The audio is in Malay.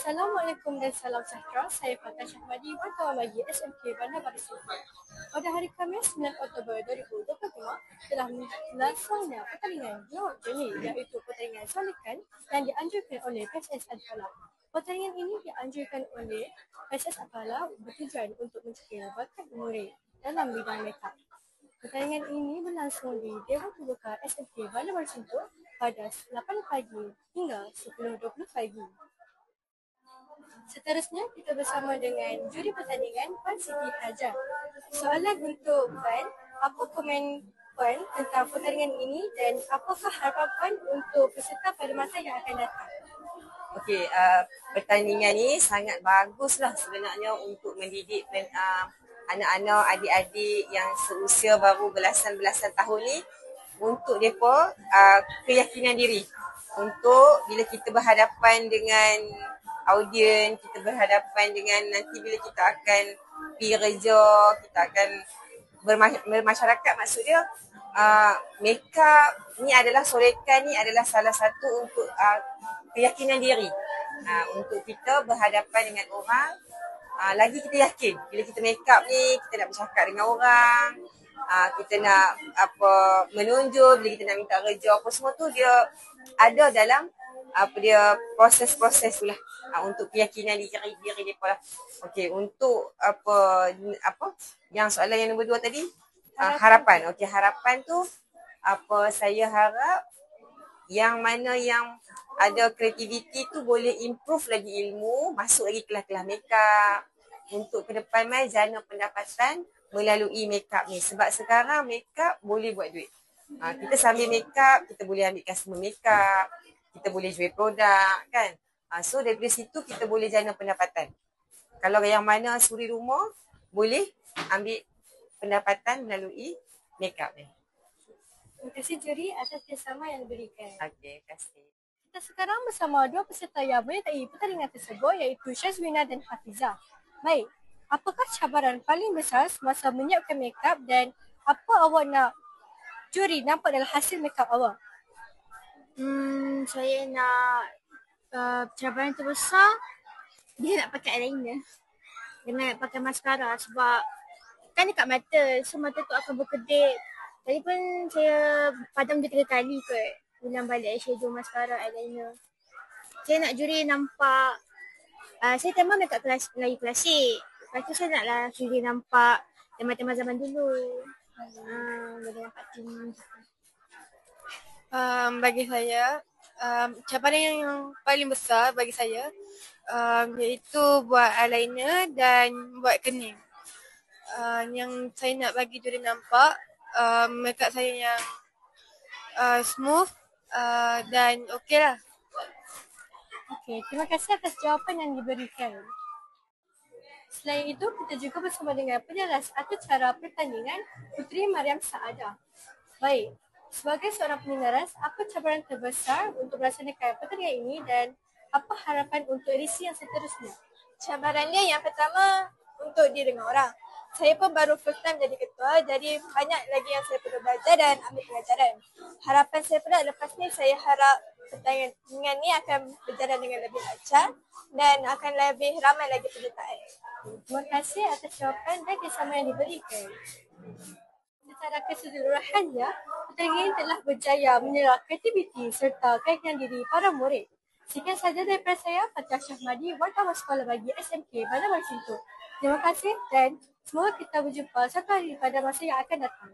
Assalamualaikum dan salam sejahtera. Saya Fatah Syahmadi, wartawan bagi SMK Bandar Baru Singapura. Pada hari Khamis 9 Oktober 2025 telah berlangsungnya pertandingan Jawab Jeli iaitu pertandingan sualikan yang dianjurkan oleh PSS Al-Falah. Pertandingan ini dianjurkan oleh PSS Al-Falah bertujuan untuk mencari bakat murid dalam bidang makeup. Pertandingan ini berlangsung di Dewan Terbuka SMK Bandar Baru Singapura pada 8 pagi hingga 10.20 pagi. Seterusnya, kita bersama dengan juri pertandingan Puan Siti Hajar. Soalan untuk Puan, apa komen Puan tentang pertandingan ini dan apakah harapan Puan untuk peserta pada masa yang akan datang? Okey, pertandingan ni sangat baguslah sebenarnya untuk mendidik anak-anak, adik-adik yang seusia baru belasan-belasan tahun ni untuk mereka keyakinan diri. Untuk bila kita berhadapan dengan audien, kita berhadapan dengan nanti bila kita akan pergi kerja, kita akan bermasyarakat, maksud dia makeup ni adalah solekan ni adalah salah satu untuk keyakinan diri. Untuk kita berhadapan dengan orang, lagi kita yakin bila kita makeup ni, kita nak bercakap dengan orang, kita nak menunjuk, bila kita nak minta kerja apa semua tu dia ada dalam proses-proses tu lah, untuk keyakinan diri mereka lah. Okey, untuk yang soalan yang nombor 2 tadi, harapan. Okey, harapan tu saya harap yang mana yang ada kreativiti tu boleh improve lagi ilmu, masuk lagi kelas-kelas makeup untuk ke depan mai jana pendapatan melalui makeup ni. Sebab sekarang makeup boleh buat duit. Kita sambil makeup, kita boleh ambil customer makeup, kita boleh jual produk kan. So daripada situ kita boleh jana pendapatan. Kalau yang mana suri rumah, boleh ambil pendapatan melalui makeup ni. Terima kasih juri atas kerjasama yang diberikan. Okey, terima kasih. Kita sekarang bersama dua peserta yang menyertai pertandingan tersebut iaitu Syazwina dan Hafizah. Baik, apakah cabaran paling besar semasa menyiapkan makeup dan apa awak nak juri nampak dalam hasil makeup awak? Saya nak cabaran terbesar dia nak pakai eyeliner dengan nak pakai mascara sebab kan dekat mata, so mata tu akan berkedip. Tadi pun saya padam dia 3 kali kot, ulang balik eyeshadow, mascara, eyeliner. Saya nak juri nampak, saya tema makeup Melayu klasik. Lepas tu saya naklah juri nampak tema-tema zaman dulu. Boleh nampak tim. Bagi saya, cabaran yang paling besar bagi saya iaitu buat eyeliner dan buat kening. Yang saya nak bagi juri nampak makeup saya yang smooth dan okey lah. Okey, terima kasih atas jawapan yang diberikan. Selain itu, kita juga bersama dengan penjelas atau cara pertandingan Puteri Mariam Saadah. Baik, sebagai seorang penjelas, apa cabaran terbesar untuk melaksanakan pertandingan ini dan apa harapan untuk edisi yang seterusnya? Cabarannya yang pertama untuk diri dengan orang. Saya pun baru first time jadi ketua, jadi banyak lagi yang saya perlu belajar dan ambil pelajaran. Harapan saya pula lepas ni, saya harap pertandingan ni akan berjalan dengan lebih lancar dan akan lebih ramai lagi penyertaan. Terima kasih atas jawapan dan kerjasama yang diberikan. Secara keseluruhannya, pertandingan telah berjaya menyerap kreativiti serta keyakinan diri para murid. Sekian sahaja daripada saya, Fatah Syahmadi, wartawan sekolah bagi SMK Bandar Baru Singapura. Terima kasih dan semoga kita berjumpa satu hari pada masa yang akan datang.